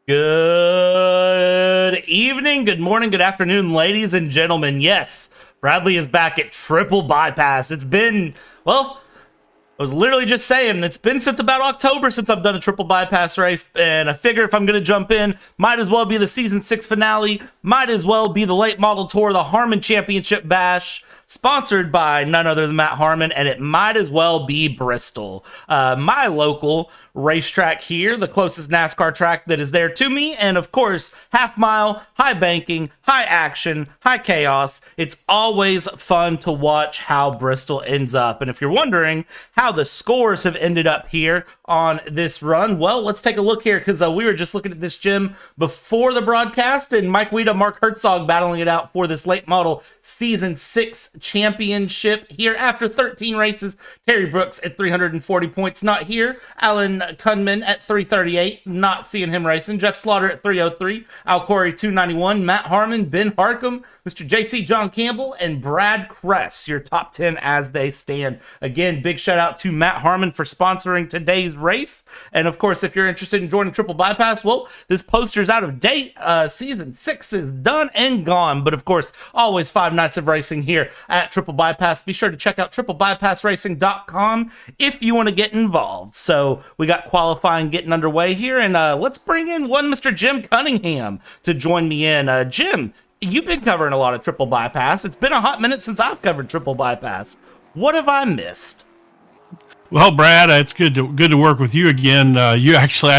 Good evening, good morning, good afternoon, ladies and gentlemen. Yes, Bradley is back at Triple Bypass. It's been, well, I was literally just saying, it's been since about October since I've done a Triple Bypass race, and I figure if I'm going to jump in, might as well be the Season 6 finale, might as well be the late model tour, the Harmon Championship Bash, sponsored by none other than Matt Harmon, and it might as well be Bristol, my local racetrack here, the closest NASCAR track that is there to me, and of course, half mile, high banking, high action, high chaos. It's always fun to watch how Bristol ends up, and if you're wondering how the scores have ended up here on this run, well, let's take a look here, because we were just looking at this gym before the broadcast, and Mike Weeda, Mark Herzog battling it out for this late model Season 6 championship here after 13 races. Terry Brooks at 340 points, not here. Alan Cunningham at 338, not seeing him racing. Jeff Slaughter at 303, Al Corey 291, Matt Harmon, Ben Harcum, Mr. JC John Campbell, and Brad Kress, your top 10 as they stand. Again, big shout out to Matt Harmon for sponsoring today's race. And of course, if you're interested in joining Triple Bypass, well, this poster's out of date. Season 6 is done and gone. But of course, always 5 nights of racing here at Triple Bypass. Be sure to check out triplebypassracing.com if you want to get involved. So we got qualifying getting underway here, and let's bring in one Mr. Jim Cunningham to join me in. Jim, you've been covering a lot of Triple Bypass. It's been a hot minute since I've covered Triple Bypass. What have I missed? Well, Brad, it's good to work with you again. I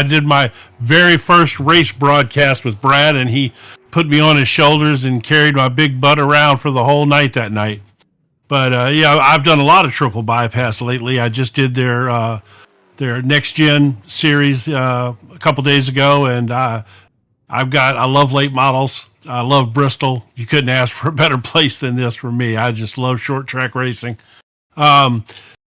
did my very first race broadcast with Brad, and he put me on his shoulders and carried my big butt around for the whole night that night. But I've done a lot of Triple Bypass lately. I just did their next gen series a couple days ago, and I love late models. I love Bristol. You couldn't ask for a better place than this for me. I just love short track racing. In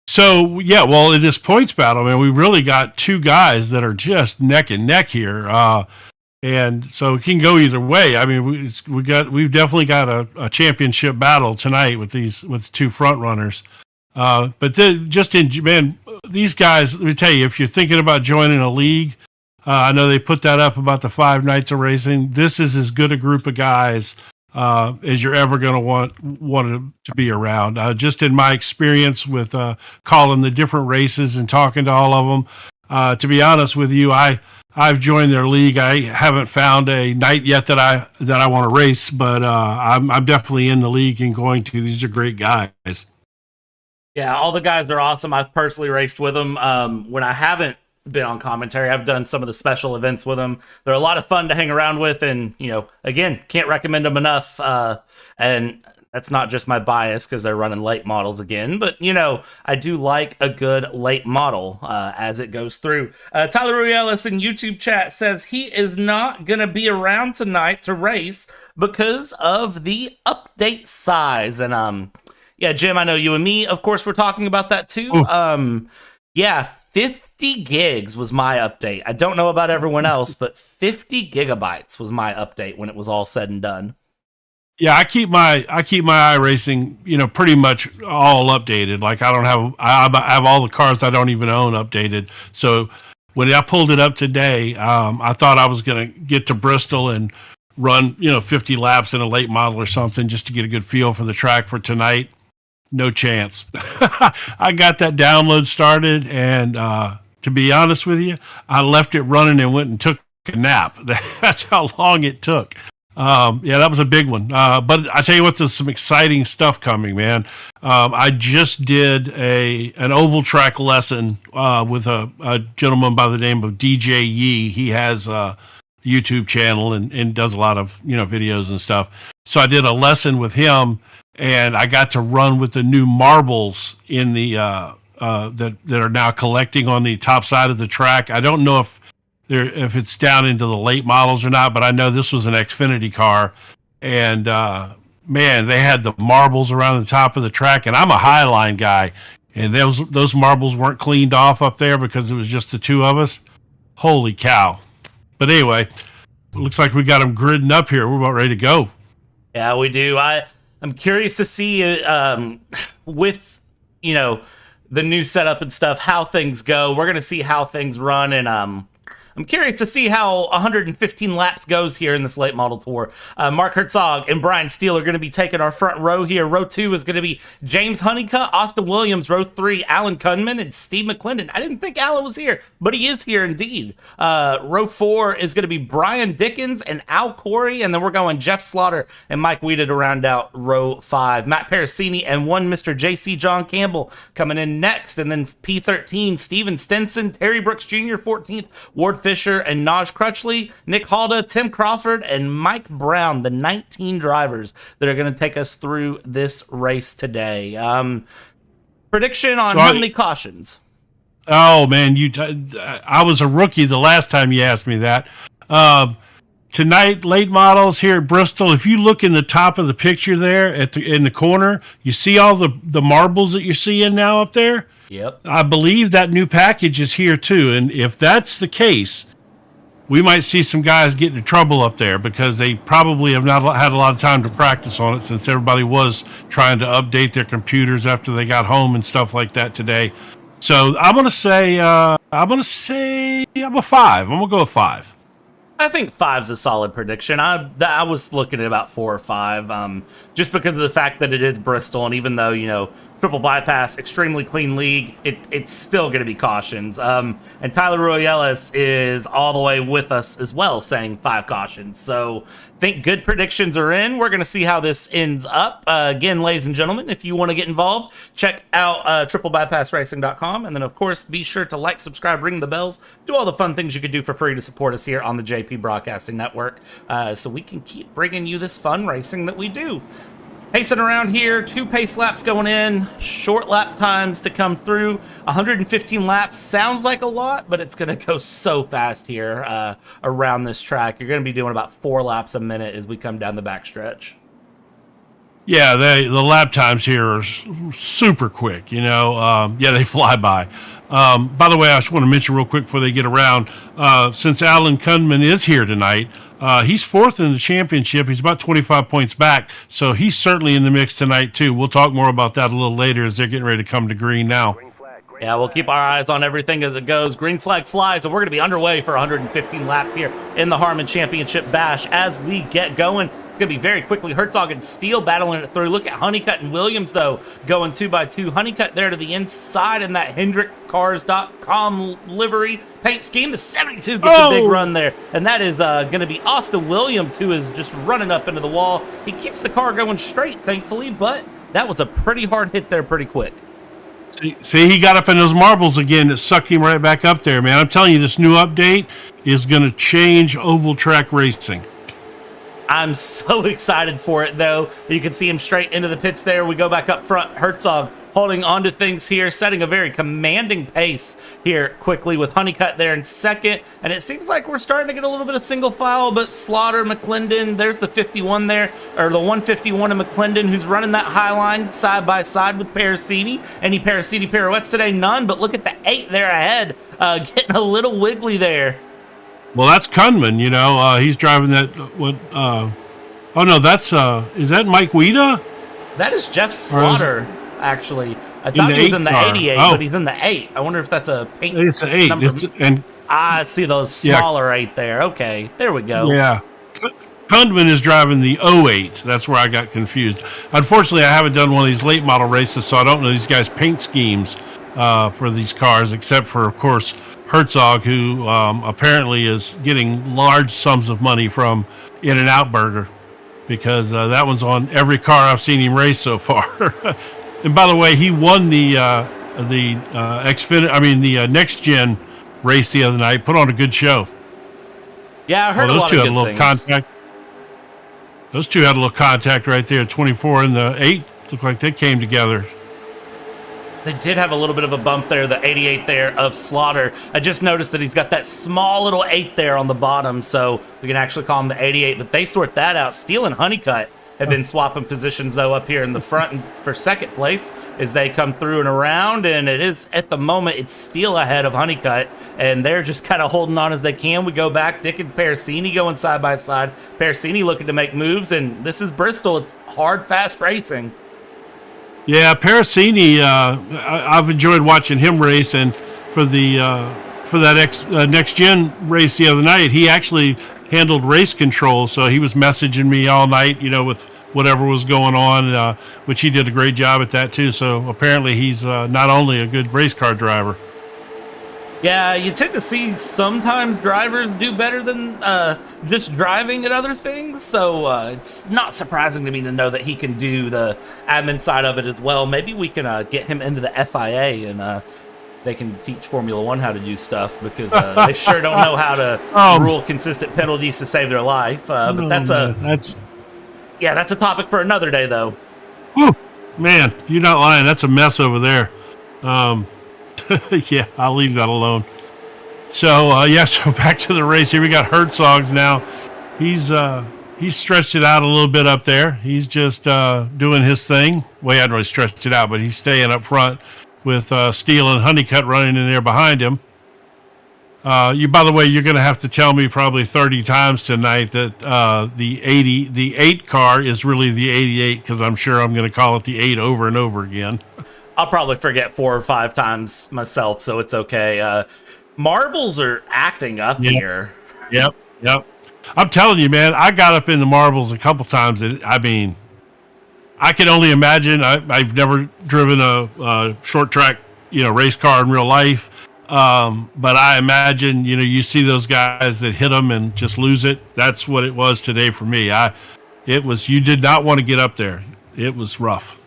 this points battle, man, we really got two guys that are just neck and neck here. And so it can go either way. I mean, we've definitely got a championship battle tonight with two front runners. These guys, let me tell you, if you're thinking about joining a league, I know they put that up about the 5 nights of racing. This is as good a group of guys as you're ever going to want to be around. Just in my experience with calling the different races and talking to all of them, to be honest with you, I've joined their league. I haven't found a night yet that I want to race, but I'm definitely in the league and going to. These are great guys. Yeah, all the guys are awesome. I've personally raced with them. When I haven't been on commentary, I've done some of the special events with them. They're a lot of fun to hang around with, and again, can't recommend them enough. And that's not just my bias because they're running late models again, but I do like a good late model as it goes through. Tyler Ruelis in YouTube chat says he is not gonna be around tonight to race because of the update size. And yeah, Jim, I know you and me, of course, we're talking about that too. 50 gigs was my update. I don't know about everyone else, but 50 gigabytes was my update when it was all said and done. Yeah, I keep my iRacing, pretty much all updated. Like I have all the cars I don't even own updated. So when I pulled it up today, I thought I was going to get to Bristol and run, 50 laps in a late model or something just to get a good feel for the track for tonight. No chance. I got that download started, and to be honest with you, I left it running and went and took a nap. That's how long it took. That was a big one. But I tell you what, there's some exciting stuff coming, man. I just did an oval track lesson with a gentleman by the name of DJ Yee. He has a YouTube channel and does a lot of videos and stuff. So I did a lesson with him, and I got to run with the new marbles in the that are now collecting on the top side of the track. I don't know if it's down into the late models or not, but I know this was an Xfinity car, and man, they had the marbles around the top of the track, and I'm a Highline guy, and those marbles weren't cleaned off up there because it was just the two of us. Holy cow. But anyway, it looks like we got them gridding up here. We're about ready to go. Yeah, we do. I'm curious to see with the new setup and stuff how things go. We're gonna see how things run, and I'm curious to see how 115 laps goes here in this late model tour. Mark Herzog and Brian Steele are going to be taking our front row here. Row 2 is going to be James Honeycutt, Austin Williams. Row 3, Alan Cunningham and Steve McClendon. I didn't think Alan was here, but he is here indeed. Row 4 is going to be Brian Dickens and Al Corey, and then we're going Jeff Slaughter and Mike Weeda to round out row 5. Matt Parasini and one Mr. JC John Campbell coming in next, and then P13, Steven Stenson, Terry Brooks Jr. 14th, Ward Fisher and Naj Crutchley, Nick Halda, Tim Crawford, and Mike Brown, the 19 drivers that are going to take us through this race today. Prediction on how many cautions? Oh man, I was a rookie the last time you asked me that. Tonight, late models here at Bristol. If you look in the top of the picture there in the corner, you see all the marbles that you're seeing now up there. Yep. I believe that new package is here too, and if that's the case, we might see some guys get into trouble up there because they probably have not had a lot of time to practice on it since everybody was trying to update their computers after they got home and stuff like that today. So I'm gonna say I'm a 5. I'm gonna go with 5. I think 5's a solid prediction. I was looking at about 4 or 5, just because of the fact that it is Bristol, and even though, triple bypass, extremely clean league, it's still going to be cautions. And Tyler Ruyelas is all the way with us as well, saying 5 cautions. So I think good predictions are in. We're going to see how this ends up. Again, ladies and gentlemen, if you want to get involved, check out triplebypassracing.com. And then, of course, be sure to like, subscribe, ring the bells, do all the fun things you could do for free to support us here on the JP Broadcasting Network, so we can keep bringing you this fun racing that we do. Pacing around here, 2 pace laps going in, short lap times to come through. 115 laps sounds like a lot, but it's going to go so fast here around this track. You're going to be doing about 4 laps a minute as we come down the backstretch. Yeah, the lap times here are super quick, they fly by. By the way, I just want to mention real quick before they get around, since Alan Cunningham is here tonight, he's 4th in the championship. He's about 25 points back, so he's certainly in the mix tonight, too. We'll talk more about that a little later as they're getting ready to come to green now. Yeah, we'll keep our eyes on everything as it goes. Green flag flies, and we're going to be underway for 115 laps here in the Harmon Championship Bash as we get going. It's going to be very quickly Herzog and Steele battling it through. Look at Honeycutt and Williams, though, going 2x2. Honeycutt there to the inside in that HendrickCars.com livery paint scheme. The 72 gets a big run there, and that is going to be Austin Williams, who is just running up into the wall. He keeps the car going straight, thankfully, but that was a pretty hard hit there pretty quick. See, he got up in those marbles again. It sucked him right back up there, man. I'm telling you, this new update is going to change oval track racing. I'm so excited for it, though. You can see him straight into the pits there. We go back up front. Herzog holding on to things here, setting a very commanding pace here quickly with Honeycutt there in second. And it seems like we're starting to get a little bit of single file, but Slaughter, McClendon, there's the 51 there, or the 151 of McClendon, who's running that high line side by side with Parasini. Any Parasini pirouettes today? None, but look at the 8 there ahead, getting a little wiggly there. Well, that's Cunningham, he's driving that, is that Mike Weeda? That is Jeff Slaughter, actually. I thought he was in the 88, but he's in the 8. I wonder if that's a paint It's an 8. number. I see those smaller 8 there. Okay, there we go. Yeah. Cunningham is driving the 08. That's where I got confused. Unfortunately, I haven't done one of these late model races, so I don't know these guys' paint schemes for these cars, except for, of course, Herzog, who apparently is getting large sums of money from In-N-Out Burger, because that one's on every car I've seen him race so far. And by the way, he won the next gen race the other night. Put on a good show. Yeah, I heard a lot of good things. Contact. Those two had a little contact right there. 24 and the 8 looked like they came together. They did have a little bit of a bump there, the 88 there of Slaughter. I just noticed that he's got that small little 8 there on the bottom, so we can actually call him the 88, but they sort that out. Steele and Honeycutt have been swapping positions, though, up here in the front for second place as they come through and around, and it is, at the moment, it's Steele ahead of Honeycutt, and they're just kind of holding on as they can. We go back, Dickens, Parasini going side by side. Parasini looking to make moves, and this is Bristol. It's hard, fast racing. Yeah, Parasini, I've enjoyed watching him race, and for the for that next gen race the other night, he actually handled race control. So he was messaging me all night, with whatever was going on, which he did a great job at that too. So apparently he's not only a good race car driver. Yeah, you tend to see sometimes drivers do better than just driving at other things, so it's not surprising to me to know that he can do the admin side of it as well. Maybe we can get him into the FIA and they can teach Formula One how to do stuff, because they sure don't know how to rule consistent penalties to save their life. But that's a topic for another day, though. Whew, man, you're not lying. That's a mess over there. Yeah, I'll leave that alone. So, so back to the race here. We got Herzog's now. He's stretched it out a little bit up there. He's just doing his thing. Well, he hadn't really stretched it out, but he's staying up front with Steele and Honeycutt running in there behind him. By the way, you're going to have to tell me probably 30 times tonight that the 8 car is really the 88, because I'm sure I'm going to call it the 8 over and over again. I'll probably forget 4 or 5 times myself, so it's okay. Marbles are acting up here. Yep. I'm telling you, man, I got up in the marbles a couple times. I can only imagine. I've never driven a short track, race car in real life. But I imagine, you see those guys that hit them and just lose it. That's what it was today for me. You did not want to get up there. It was rough.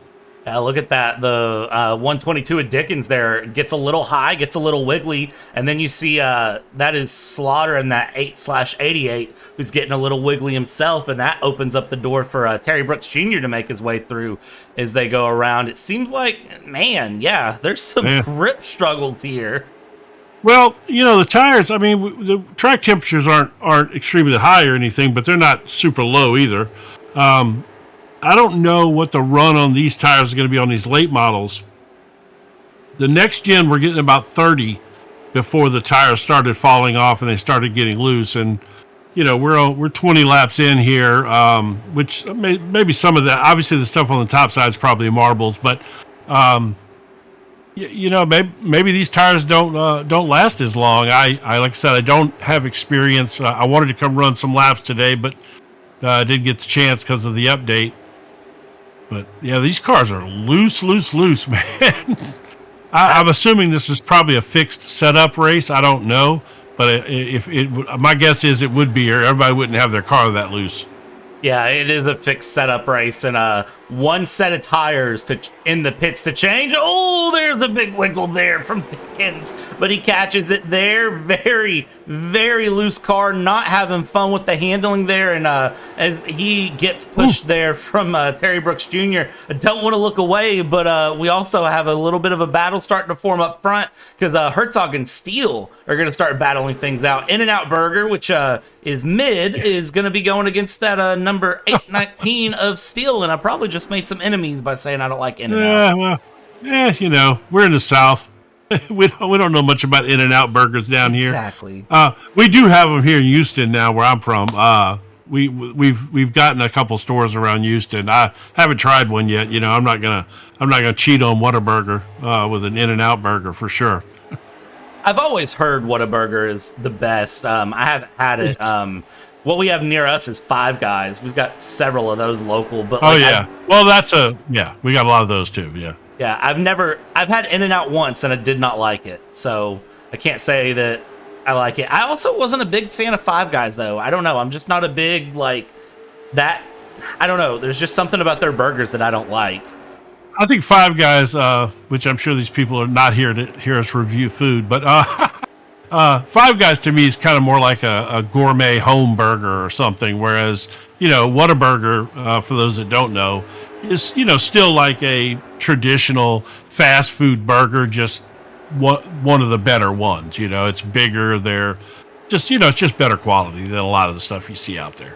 Yeah, look at that. The 122 of Dickens there gets a little high, gets a little wiggly, and then you see that is Slaughter in that 8/88 who's getting a little wiggly himself, and that opens up the door for Terry Brooks Jr. to make his way through as they go around. It seems like, man, there's some grip struggles here. Well, the tires, the track temperatures aren't extremely high or anything, but they're not super low either. I don't know what the run on these tires is going to be on these late models. The next gen, we're getting about 30 before the tires started falling off and they started getting loose. And, we're 20 laps in here, which maybe some of that, obviously the stuff on the top side is probably marbles, but, maybe these tires don't last as long. Like I said, I don't have experience. I wanted to come run some laps today, but didn't get the chance because of the update. But these cars are loose, man. I'm assuming this is probably a fixed setup race. I don't know, but my guess is it would be, or everybody wouldn't have their car that loose. Yeah, it is a fixed setup race, and one set of tires in the pits to change. Oh, there's a big wiggle there from Dickens, but he catches it there. Very, very loose car, not having fun with the handling there, and as he gets pushed there from Terry Brooks Jr. I don't want to look away, but we also have a little bit of a battle starting to form up front, because Herzog and Steele are going to start battling things out. In-N-Out Burger, which is mid, is going to be going against that number 819 of Steele, and I probably just made some enemies by saying I don't like In-N-Out. We're in the South. we don't know much about In-N-Out burgers down here. Exactly. We do have them here in Houston now, where I'm from. We've gotten a couple stores around Houston. I haven't tried one yet. I'm not gonna cheat on Whataburger with an In-N-Out burger for sure. I've always heard Whataburger is the best. I haven't had it. What we have near us is Five Guys. We've got several of those local. But we got a lot of those too. Yeah. Yeah, I've had In-N-Out once and I did not like it. So I can't say that I like it. I also wasn't a big fan of Five Guys though. I don't know. I'm just not a big that. I don't know. There's just something about their burgers that I don't like. I think Five Guys, which I'm sure these people are not here to hear us review food, but Five Guys to me is kind of more like a gourmet home burger or something, whereas, Whataburger, for those that don't know, is, still like a traditional fast food burger, just one of the better ones. It's bigger. They're just, it's just better quality than a lot of the stuff you see out there.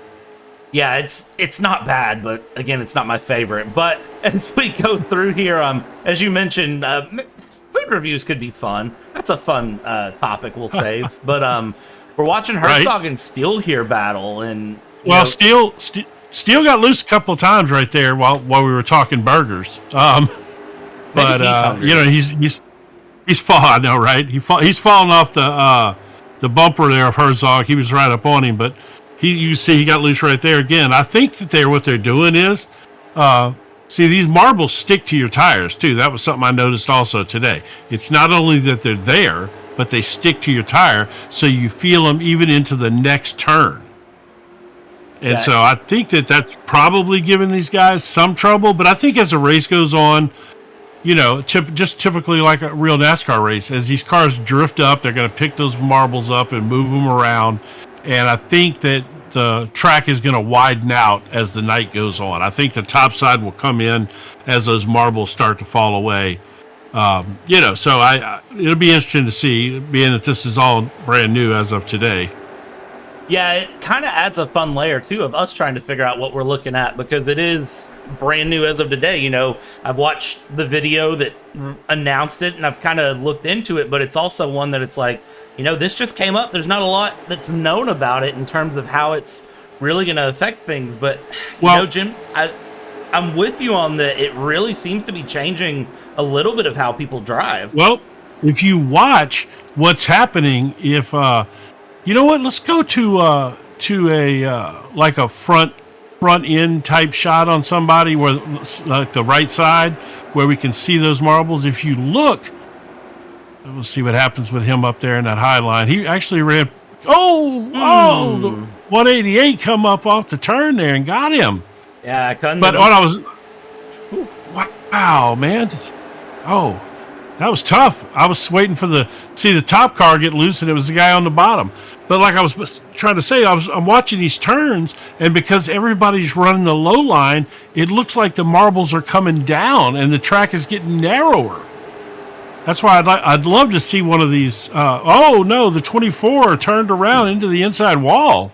Yeah, it's not bad, but again, it's not my favorite. But as we go through here, as you mentioned, food reviews could be fun. That's a fun topic we'll save. But we're watching Herzog and Steele here battle, and Steele got loose a couple of times right there while we were talking burgers. But he's I know, right? He's falling off the bumper there of Herzog. He was right up on him, but you see he got loose right there again. I think that what they're doing is, see, these marbles stick to your tires too. That was something I noticed also today. It's not only that they're there, but they stick to your tire, so you feel them even into the next turn. And so I think that's probably giving these guys some trouble. But I think as the race goes on, you know, just typically like a real NASCAR race, as these cars drift up, they're going to pick those marbles up and move them around. And I think that the track is going to widen out as the night goes on. I think the top side will come in as those marbles start to fall away. You know, so it'll be interesting to see, being that this is all brand new as of today. Yeah, it kind of adds a fun layer, too, of us trying to figure out what we're looking at, because it is brand new as of today. You know, I've watched the video that announced it, and I've kind of looked into it, but it's also one that it's like, you know, this just came up. There's not a lot that's known about it in terms of how it's really going to affect things. But, you know, Jim, I'm with you on that. It really seems to be changing a little bit of how people drive. Well, if you watch what's happening, if... you know what? Let's go to a like a front end type shot on somebody, where like the right side, where we can see those marbles. If you look, we'll see what happens with him up there in that high line. He actually ran. The 188 come up off the turn there and got him. Yeah, Cunningham. But what I was, wow, man, that was tough. I was waiting for the top car get loose, and it was the guy on the bottom. But like I was trying to say, I'm watching these turns, and because everybody's running the low line, it looks like the marbles are coming down, and the track is getting narrower. That's why I'd love to see one of these. The 24 turned around into the inside wall.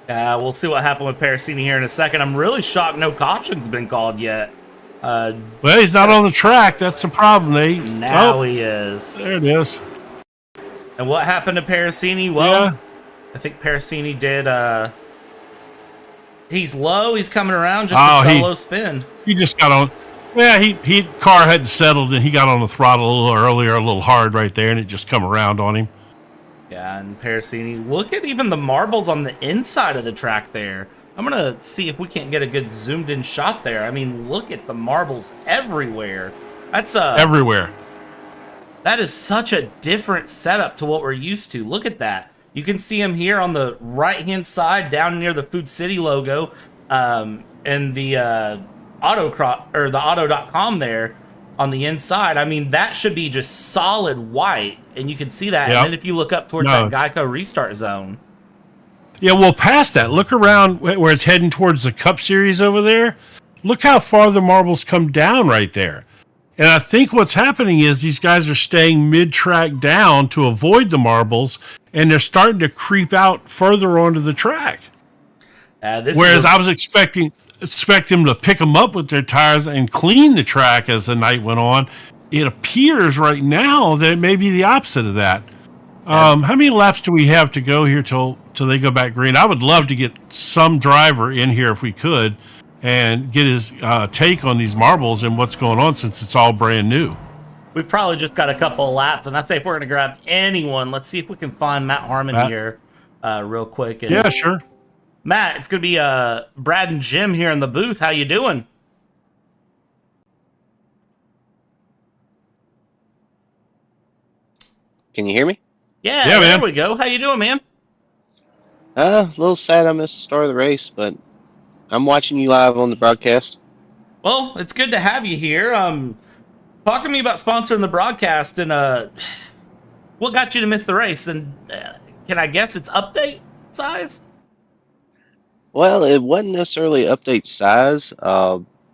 We'll see what happened with Parasini here in a second. I'm really shocked no caution's been called yet. Well, he's not on the track. That's the problem. Now he is. There it is. And what happened to Parasini? Well, I think Parasini did. He's low. He's coming around just a solo spin. He just got on. Yeah, he car hadn't settled, and he got on the throttle a little earlier, a little hard right there, and it just come around on him. Yeah, and Parasini, look at even the marbles on the inside of the track there. I'm going to see if we can't get a good zoomed-in shot there. I mean, look at the marbles everywhere. That's everywhere. That is such a different setup to what we're used to. Look at that. You can see him here on the right-hand side, down near the Food City logo, and the auto.com there on the inside. I mean, that should be just solid white, and you can see that. Yep. And then if you look up towards that Geico restart zone. Yeah, well, past that, look around where it's heading towards the Cup Series over there. Look how far the marbles come down right there. And I think what's happening is these guys are staying mid-track down to avoid the marbles, and they're starting to creep out further onto the track. Whereas I was expecting them to pick them up with their tires and clean the track as the night went on. It appears right now that it may be the opposite of that. How many laps do we have to go here till they go back green? I would love to get some driver in here if we could and get his take on these marbles and what's going on, since it's all brand new. We've probably just got a couple of laps, and I'd say if we're going to grab anyone, let's see if we can find Matt Harmon here real quick. And, yeah, sure. Matt, it's going to be Brad and Jim here in the booth. How you doing? Can you hear me? Yeah, there man. we go. How you doing, man? A little sad I missed the start of the race, but I'm watching you live on the broadcast. Well, it's good to have you here. Talk to me about sponsoring the broadcast, and what got you to miss the race? And can I guess it's update size? Well, it wasn't necessarily update size.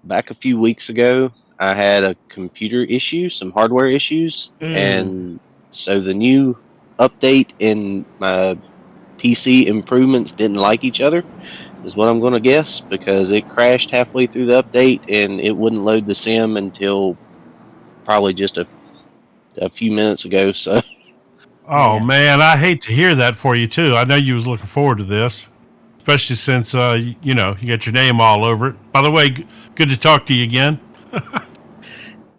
Back a few weeks ago, I had a computer issue, some hardware issues, and so the new update and my PC improvements didn't like each other, is what I'm going to guess, because it crashed halfway through the update, and it wouldn't load the sim until probably just a few minutes ago. So, man, I hate to hear that for you too. I know you was looking forward to this, especially since you got your name all over it. By the way, good to talk to you again.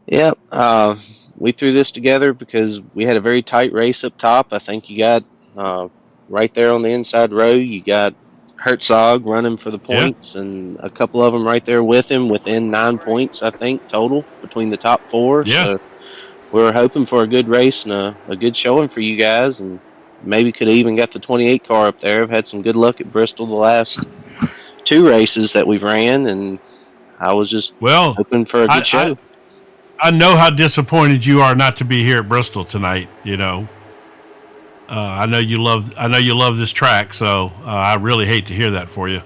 Yep. we threw this together because we had a very tight race up top. I think you got right there on the inside row, you got Herzog running for the Yeah. points, and a couple of them right there with him within 9 points, I think, total between the top four. Yeah. So we were hoping for a good race and a good showing for you guys, and maybe could have even got the 28 car up there. I've had some good luck at Bristol the last 2 races that we've ran, and I was just hoping for a good show. I know how disappointed you are not to be here at Bristol tonight. I know you love this track, so I really hate to hear that for you.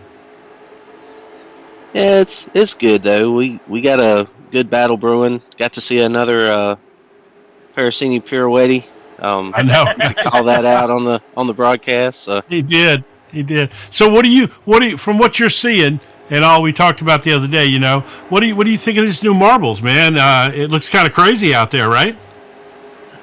Yeah, it's good though. We got a good battle brewing. Got to see another Parasini pirouette. I know to call that out on the broadcast. So. He did. So what do you from what you're seeing and all we talked about the other day? What do you think of these new marbles, man? It looks kind of crazy out there, right?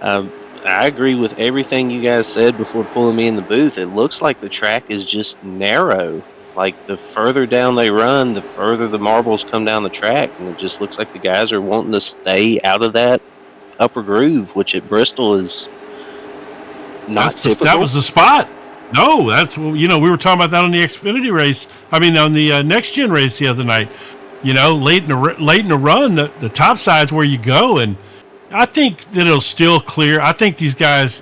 I agree with everything you guys said before pulling me in the booth. It looks like the track is just narrow. Like the further down they run, the further the marbles come down the track, and it just looks like the guys are wanting to stay out of that upper groove, which at Bristol is not typical. That was the spot. No, that's we were talking about that on the Xfinity race. I mean, on the next gen race the other night. Late in the run, the top side's where you go, and I think that it'll still clear. I think these guys,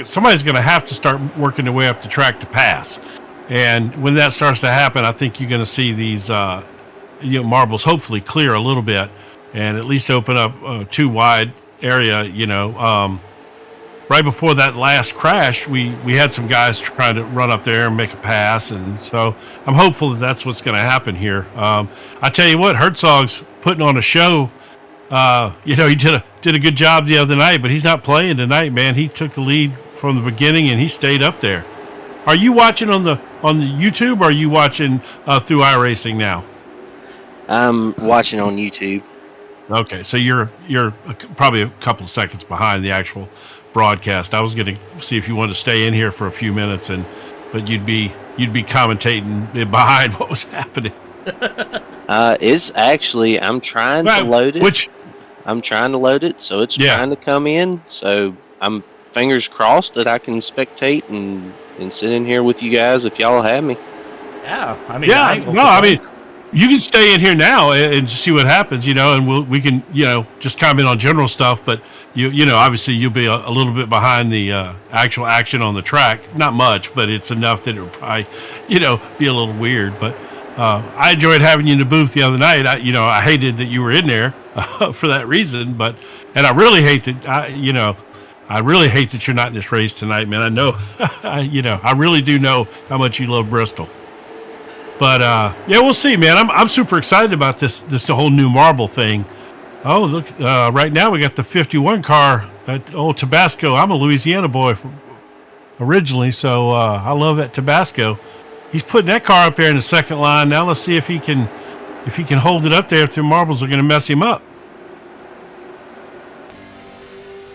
somebody's going to have to start working their way up the track to pass. And when that starts to happen, I think you're going to see these marbles hopefully clear a little bit and at least open up a 2 wide area. Right before that last crash, we had some guys trying to run up there and make a pass, and so I'm hopeful that that's what's going to happen here. I tell you what, Herzog's putting on a show. He did a good job the other night, but he's not playing tonight, man. He took the lead from the beginning and he stayed up there. Are you watching on the YouTube, or are you watching through iRacing now? I'm watching on YouTube. Okay, so you're probably a couple of seconds behind the actual broadcast. I was going to see if you wanted to stay in here for a few minutes, but you'd be commentating behind what was happening. It's actually I'm trying to load it. I'm trying to load it, so it's trying to come in. So I'm fingers crossed that I can spectate and sit in here with you guys if y'all have me. Yeah, I mean, you can stay in here now and see what happens, and we can, just comment on general stuff. But obviously you'll be a little bit behind the actual action on the track. Not much, but it's enough that it would probably, be a little weird. But I enjoyed having you in the booth the other night. I hated that you were in there for that reason, and I really hate that I really hate that you're not in this race tonight, man. I know, I really do know how much you love Bristol. But we'll see, man. I'm super excited about this whole new marble thing. Oh, look! Right now we got the 51 car at old Tabasco. I'm a Louisiana boy originally, so I love that Tabasco. He's putting that car up there in the second line. Now let's see if he can hold it up there. If the marbles are going to mess him up.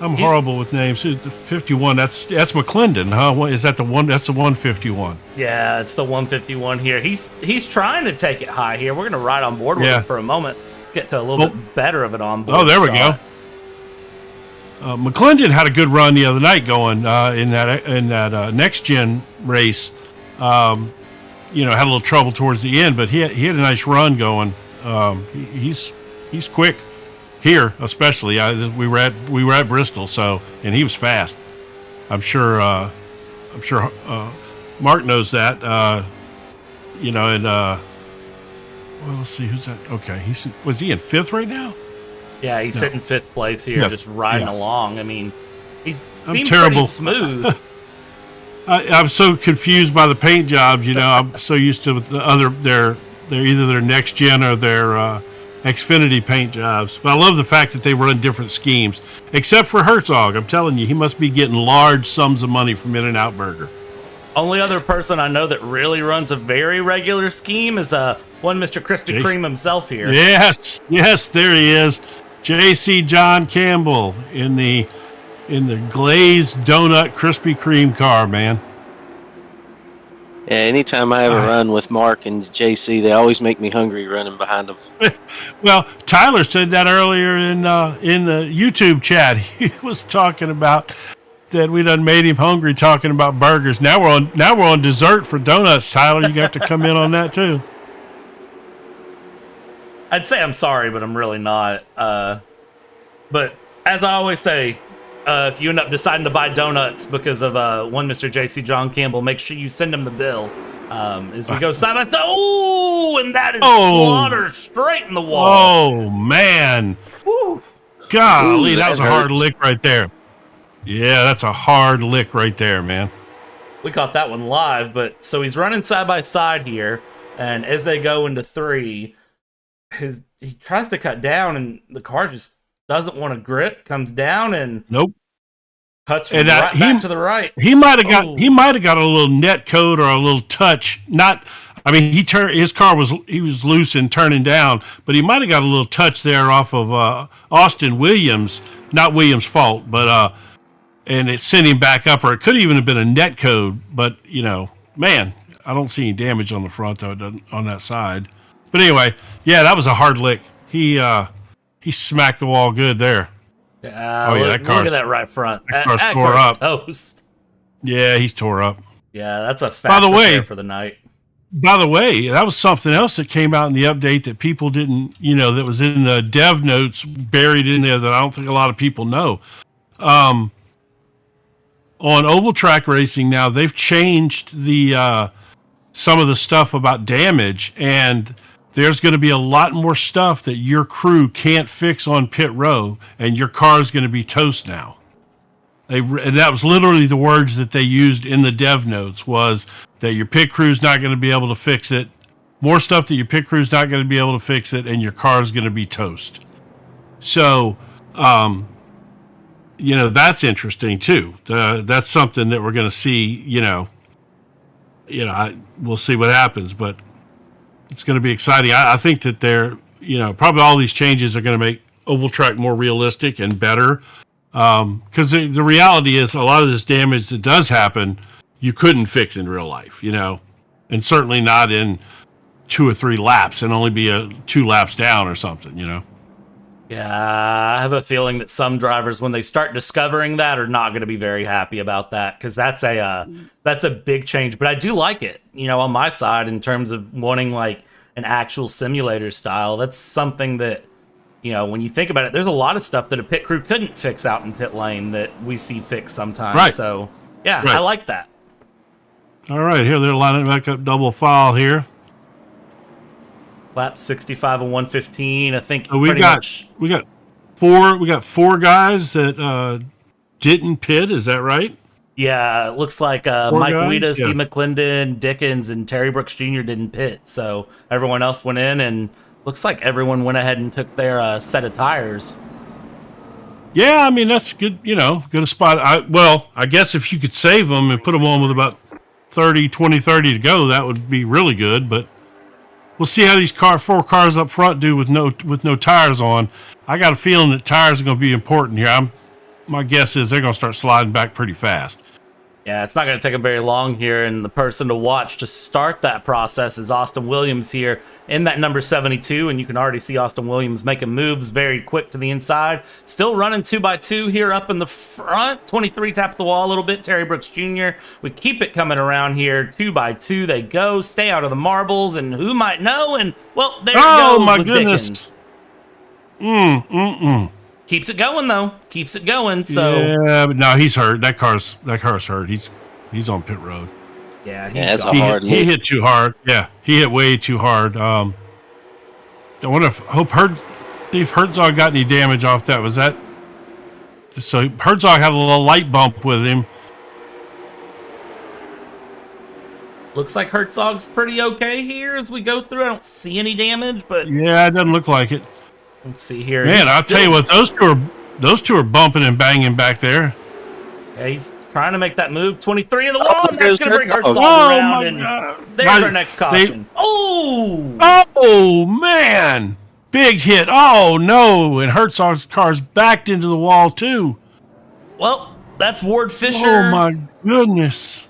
I'm horrible with names. 51. That's McClendon, huh? Is that the one? That's the 151. Yeah, it's the 151 here. He's trying to take it high here. We're going to ride on board with him for a moment. Let's get to a little bit better of an on board. Oh, there we go. McClendon had a good run the other night going in that next gen race. Had a little trouble towards the end, but he had a nice run going. He's quick. Here, especially, we were at Bristol, so, and he was fast. I'm sure Mark knows that. Well, let's see who's that. Okay, was he in 5th right now? Yeah, he's sitting 5th place here, just riding along. I mean, he's being terrible. Pretty smooth. I'm so confused by the paint jobs. I'm so used to the other. They're either their next gen or their Xfinity paint jobs. But I love the fact that they run different schemes. Except for Herzog, I'm telling you, he must be getting large sums of money from In-N-Out Burger. Only other person I know that really runs a very regular scheme is one Mr. Krispy Kreme himself here. Yes, there he is, J.C. John Campbell in the glazed donut Krispy Kreme car, man. Yeah, anytime I have a run with Mark and JC, they always make me hungry running behind them. Well, Tyler said that earlier in the YouTube chat. He was talking about that we done made him hungry talking about burgers. Now we're on dessert for donuts, Tyler. You got to come in on that too. I'd say I'm sorry, but I'm really not. But as I always say, if you end up deciding to buy donuts because of one Mr. JC John Campbell, make sure you send him the bill. As we go side by side. Oh, and that is slaughter straight in the wall. Oh, man. Woo. Golly, that was a hard lick right there. Yeah, that's a hard lick right there, man. We caught that one live, but so he's running side by side here, and as they go into 3, he tries to cut down, and the car just doesn't want to grip, comes down, and cuts back to the right. He might have got a little net code or a little touch. His car was loose and turning down, but he might have got a little touch there off of Austin Williams. Not Williams' fault, but and it sent him back up, or it could even have been a net code. But man, I don't see any damage on the front though, on that side. But anyway, yeah, that was a hard lick. He smacked the wall good there. Yeah, look at that right front. That car's tore up. Toast. Yeah, he's tore up. Yeah, that's a fast repair for the night. By the way, that was something else that came out in the update that people didn't, that was in the dev notes buried in there that I don't think a lot of people know. On oval track racing now, they've changed the some of the stuff about damage, and there's going to be a lot more stuff that your crew can't fix on pit row, and your car is going to be toast now. And that was literally the words that they used in the dev notes, was that your pit crew's not going to be able to fix it. More stuff that your pit crew's not going to be able to fix it, and your car's going to be toast. So, that's interesting too. That's something that we're going to see. We'll see what happens, but it's going to be exciting. I think that probably all these changes are going to make oval track more realistic and better. Because the reality is a lot of this damage that does happen, you couldn't fix in real life, and certainly not in 2 or 3 laps and only be 2 laps down or something, Yeah, I have a feeling that some drivers, when they start discovering that, are not going to be very happy about that, because that's a big change. But I do like it, on my side, in terms of wanting like an actual simulator style. That's something that, when you think about it, there's a lot of stuff that a pit crew couldn't fix out in pit lane that we see fixed sometimes. Right. So, yeah, right. I like that. All right, here they're lining back up double file here. Lap 65 and 115. I think so we got 4 guys that didn't pit. Is that right? Yeah, it looks like Mike Weeda, Steve McClendon, Dickens, and Terry Brooks Jr. didn't pit. So everyone else went in, and looks like everyone went ahead and took their set of tires. Yeah, that's good, good spot. I guess if you could save them and put them on with about 30 to go, that would be really good. But we'll see how these 4 cars up front do with no tires on. I got a feeling that tires are going to be important here. My guess is they're going to start sliding back pretty fast. Yeah, it's not going to take them very long here, and the person to watch to start that process is Austin Williams here in that number 72, and you can already see Austin Williams making moves very quick to the inside. Still running 2x2 here up in the front. 23 taps the wall a little bit. Terry Brooks Jr. We keep it coming around here. 2x2 they go. Stay out of the marbles, and who might know? And, well, there it goes. Oh, my goodness. Dickens. Keeps it going though. Keeps it going. So yeah, but no, he's hurt. That car's hurt. He's on pit road. Yeah, that's a hard. He hit too hard. Yeah, he hit way too hard. I wonder if Steve Herzog got any damage off that. Was that? So Herzog had a little light bump with him. Looks like Herzog's pretty okay here as we go through. I don't see any damage, but yeah, it doesn't look like it. Let's see here. Man, I'll tell you what, those two are bumping and banging back there. Yeah, he's trying to make that move. 23 in the wall, and that's going to bring Herzog around. And there's our next caution. Oh, man. Big hit. Oh, no. And Herzog's car's backed into the wall, too. Well, that's Ward Fisher. Oh, my goodness.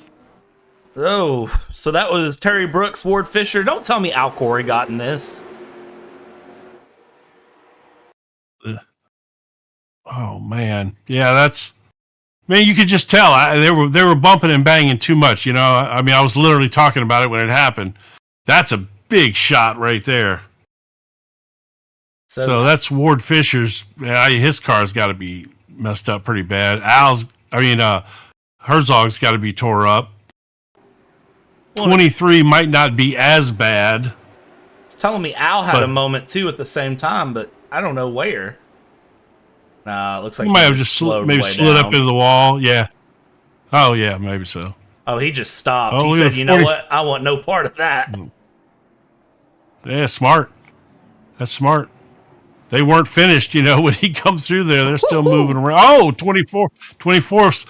Oh, so that was Terry Brooks, Ward Fisher. Don't tell me Al Corey got in this. Oh man, yeah, that's. Man, you could just tell they were bumping and banging too much. You know, I mean, I was literally talking about it when it happened. That's a big shot right there. So that's Ward Fisher's. His car's got to be messed up pretty bad. Herzog's got to be tore up. 23 might not be as bad. It's telling me Al had a moment too at the same time, but I don't know where. Nah, it looks like he might have just slid up into the wall. Yeah. Oh yeah, maybe so. Oh, he just stopped. He said, "You know what? I want no part of that." Yeah, smart. That's smart. They weren't finished, when he comes through there. They're still moving around. Oh, 24's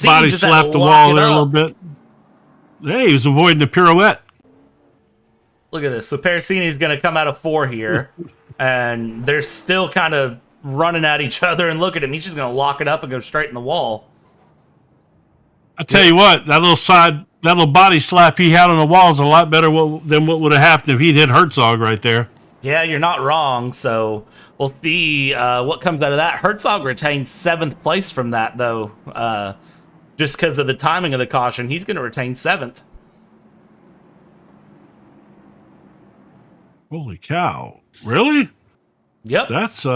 body slapped the wall there a little bit. Hey, he was avoiding the pirouette. Look at this. So Pericini's going to come out of 4 here, and they're still kind of running at each other. And look at him. He's just going to lock it up and go straight in the wall. I tell you what, that little body slap he had on the wall is a lot better than what would have happened if he'd hit Herzog right there. Yeah, you're not wrong. So we'll see what comes out of that. Herzog retains 7th place from that, though. Just because of the timing of the caution, he's going to retain 7th. Holy cow. Really? Yep. That's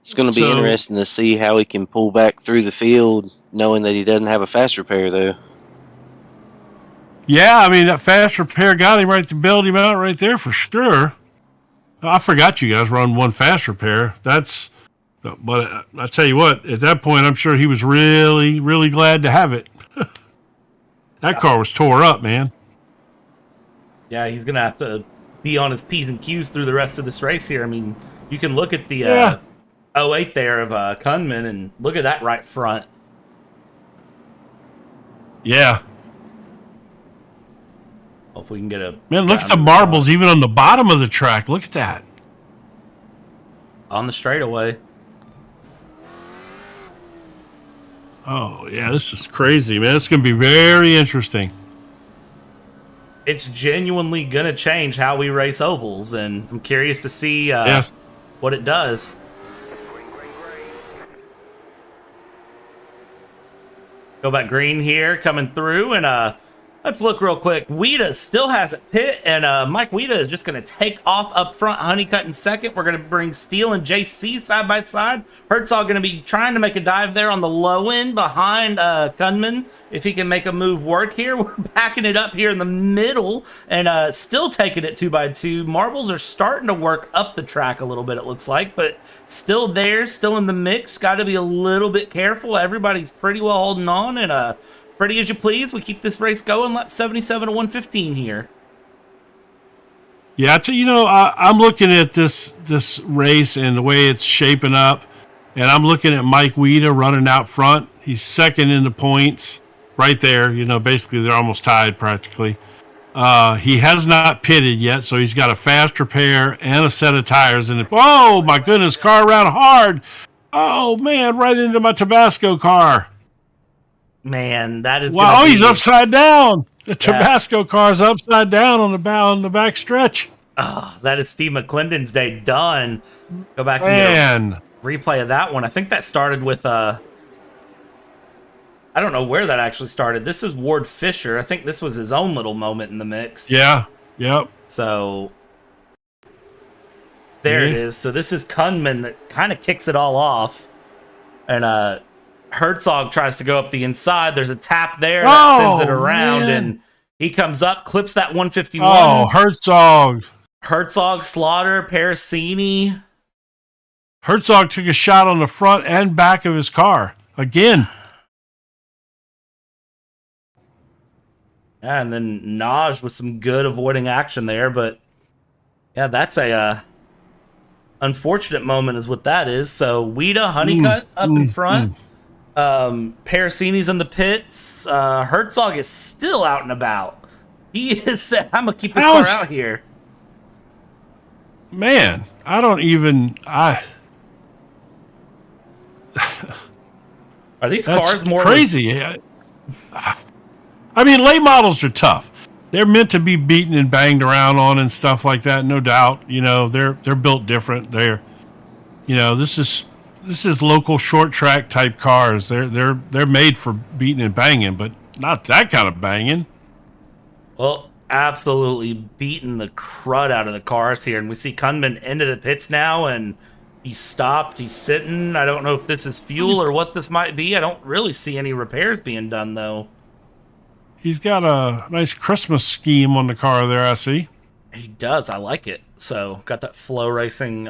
It's going to be interesting to see how he can pull back through the field, knowing that he doesn't have a fast repair, though. Yeah, I mean, that fast repair got him right to build him out right there for sure. I forgot you guys run one fast repair. But I tell you what, at that point, I'm sure he was really, really glad to have it. That car was tore up, man. Yeah, he's going to have to be on his P's and Q's through the rest of this race here. I mean, you can look at the 08 there of Cunningham and look at that right front. Yeah. If we can get a... Man, look at the marbles even on the bottom of the track. Look at that. On the straightaway. Oh, yeah, this is crazy, man. It's going to be very interesting. It's genuinely going to change how we race ovals, and I'm curious to see what it does. Go back green here, coming through, and let's look real quick. Weeda still has it pit, and Mike Weeda is just going to take off up front. Honeycutt in second. We're going to bring Steele and JC side by side. Herzog going to be trying to make a dive there on the low end behind Cunningham. If he can make a move work here. We're backing it up here in the middle and still taking it 2x2. Marbles are starting to work up the track a little bit, it looks like, but still there, still in the mix. Got to be a little bit careful. Everybody's pretty well holding on, and pretty as you please. We keep this race going. Lap 77 to 115 here. Yeah, I'm looking at this race and the way it's shaping up, and I'm looking at Mike Weeda running out front. He's second in the points right there. Basically they're almost tied practically. He has not pitted yet, so he's got a fast repair and a set of tires in it. Oh, my goodness, car ran hard. Oh, man, right into my Tabasco car. Man, that is wow. He's upside down. The Tabasco car's upside down on the back stretch. Oh, that is Steve McClendon's day done. Go back and replay of that one. I think that started with I don't know where that actually started. This is Ward Fisher. I think this was his own little moment in the mix. Yeah. Yep. So there it is. So this is Cunningham that kind of kicks it all off, and Herzog tries to go up the inside. There's a tap there that sends it around, and he comes up, clips that 151. Oh, Herzog, Slaughter, Pericini. Herzog took a shot on the front and back of his car again. Yeah, and then Naj with some good avoiding action there, but yeah, that's a unfortunate moment is what that is. So Weeda, Honeycutt up in front. Pericini's in the pits. Herzog is still out and about. He is said, I'm gonna keep this car out here. Man, I don't even Are these cars more crazy? I mean, late models are tough. They're meant to be beaten and banged around on and stuff like that. No doubt. They're built different. This is local short track type cars. They're made for beating and banging, but not that kind of banging. Well, absolutely beating the crud out of the cars here, and we see Cunningham into the pits now, and he stopped. He's sitting. I don't know if this is fuel or what this might be. I don't really see any repairs being done though. He's got a nice Christmas scheme on the car there, I see. He does. I like it. So got that Flow Racing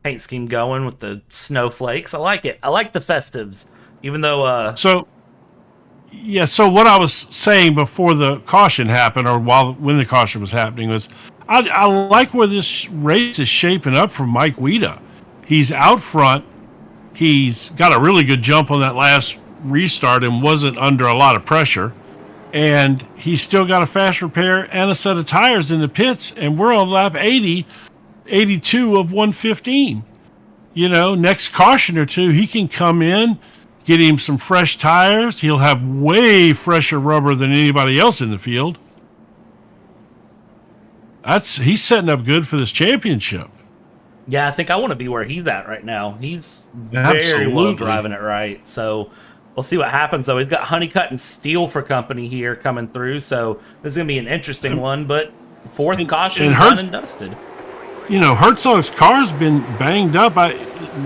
paint scheme going with the snowflakes. I like it. I like the festives, even though. So what I was saying before the caution happened, or when the caution was happening, was I like where this race is shaping up for Mike Weida. He's out front. He's got a really good jump on that last restart and wasn't under a lot of pressure. And he's still got a fast repair and a set of tires in the pits, and we're on lap 80, 82 of 115. Next caution or two, he can come in, get him some fresh tires. He'll have way fresher rubber than anybody else in the field. He's setting up good for this championship. Yeah, I think I want to be where he's at right now. He's very well driving it right. So we'll see what happens, though. He's got Honeycutt and Steel for company here coming through, so this is going to be an interesting one, but fourth caution done and dusted. Herzog's car's been banged up.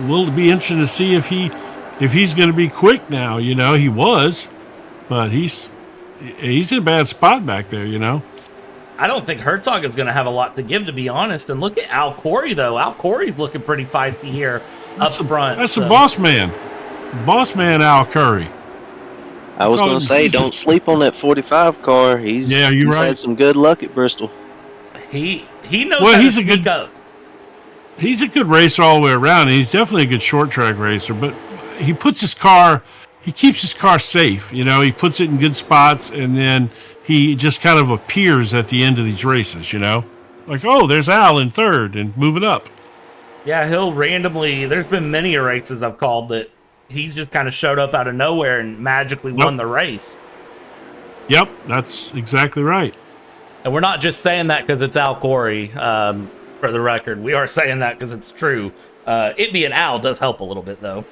Will be interesting to see if he's going to be quick now. He was, but he's in a bad spot back there, I don't think Herzog is going to have a lot to give, to be honest. And look at Al Corey, though. Al Corey's looking pretty feisty here up front. That's the boss man. Boss man Al Curry. I was going to say, don't sleep on that 45 car. He's had some good luck at Bristol. He knows how to sneak up. He's a good racer all the way around. He's definitely a good short track racer, but he keeps his car safe. He puts it in good spots, and then he just kind of appears at the end of these races, like, oh, there's Al in third and moving up. Yeah, he'll randomly, there's been many races I've called that he's just kind of showed up out of nowhere and magically won the race. Yep, that's exactly right. And we're not just saying that because it's Al Corey, for the record. We are saying that because it's true. It being Al does help a little bit, though.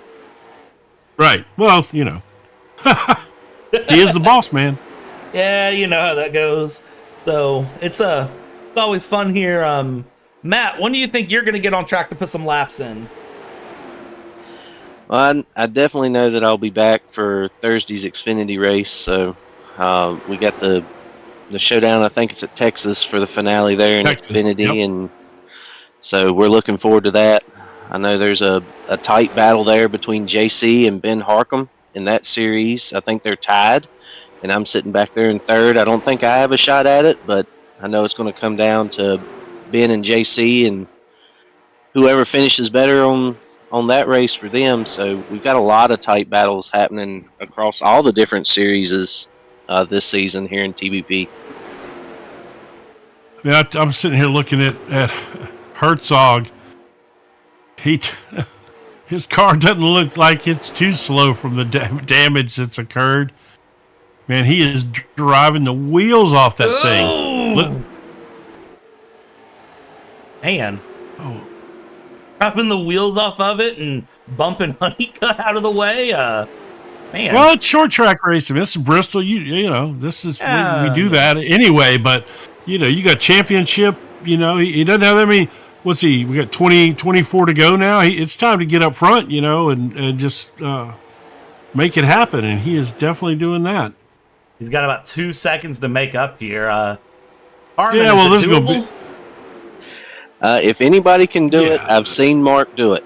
Right. Well, he is the boss man. Yeah, you know how that goes. So it's always fun here. Matt, when do you think you're going to get on track to put some laps in? Well, I definitely know that I'll be back for Thursday's Xfinity race. So we got the showdown. I think it's at Texas for the finale there in Xfinity, and so we're looking forward to that. I know there's a tight battle there between JC and Ben Harcum in that series. I think they're tied, and I'm sitting back there in third. I don't think I have a shot at it, but I know it's going to come down to Ben and JC, and whoever finishes better on that race for them. So we've got a lot of tight battles happening across all the different series this season here in TBP. Yeah, I'm sitting here looking at Herzog. His car doesn't look like it's too slow from the damage that's occurred. Man, he is driving the wheels off that thing. Look. Man. Dropping the wheels off of it and bumping Honeycutt out of the way. Man. Well, it's short track racing. This is Bristol. This is we do that anyway. But you got championship. He doesn't have that many. What's he? We got 24 to go now. It's time to get up front, and just make it happen. And he is definitely doing that. He's got about 2 seconds to make up here. Harmon, this is going to be. If anybody can do it, I've seen Mark do it.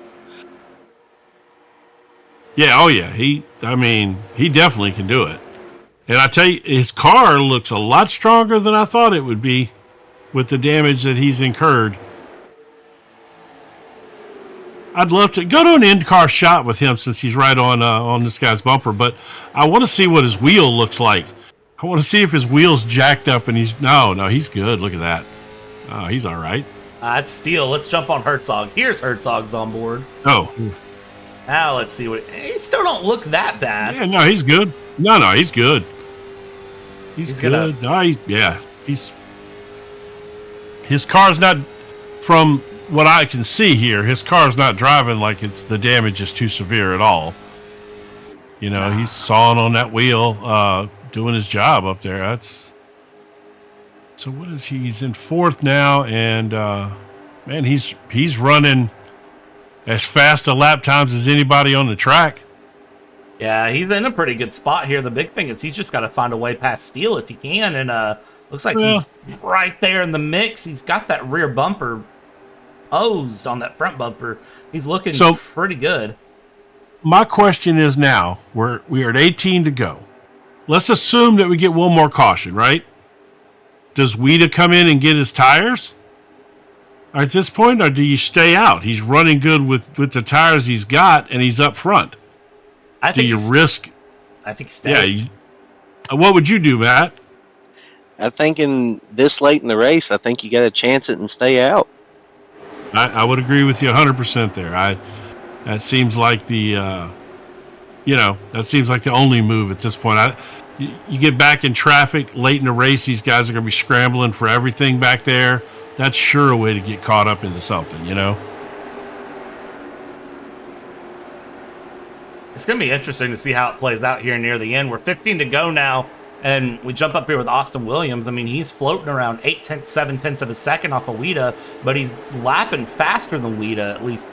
Yeah, oh yeah. He definitely can do it. And I tell you, his car looks a lot stronger than I thought it would be with the damage that he's incurred. I'd love to go to an in-car shot with him since he's right on this guy's bumper, but I want to see what his wheel looks like. I want to see if his wheel's jacked up and he's good. Look at that. Oh, he's all right. It's Steel. Let's jump on Herzog. Here's Herzog's on board. Oh. Now let's see what he still don't look that bad. Yeah, no, he's good. No, he's good. He's good. His car's not, from what I can see here, his car's not driving like the damage is too severe at all. You know, he's sawing on that wheel, doing his job up there. So what is he? He's in fourth now, and man, he's running as fast a lap times as anybody on the track. Yeah, he's in a pretty good spot here. The big thing is he's just got to find a way past Steele if he can, and looks like he's right there in the mix. He's got that rear bumper hosed on that front bumper. He's looking pretty good. My question is now, we are at 18 to go. Let's assume that we get one more caution, right? Does Wida come in and get his tires at this point, or do you stay out? He's running good with the tires he's got, and he's up front. Do you risk? I think stay. Yeah. What would you do, Matt? I think in this late in the race, I think you got to chance it and stay out. I would agree with you 100% there. That seems like the only move at this point. You get back in traffic late in the race, these guys are going to be scrambling for everything back there. That's sure a way to get caught up into something, you know? It's going to be interesting to see how it plays out here near the end. We're 15 to go now, and we jump up here with Austin Williams. I mean, he's floating around 7/10 of a second off of Wida, but he's lapping faster than Wida, at least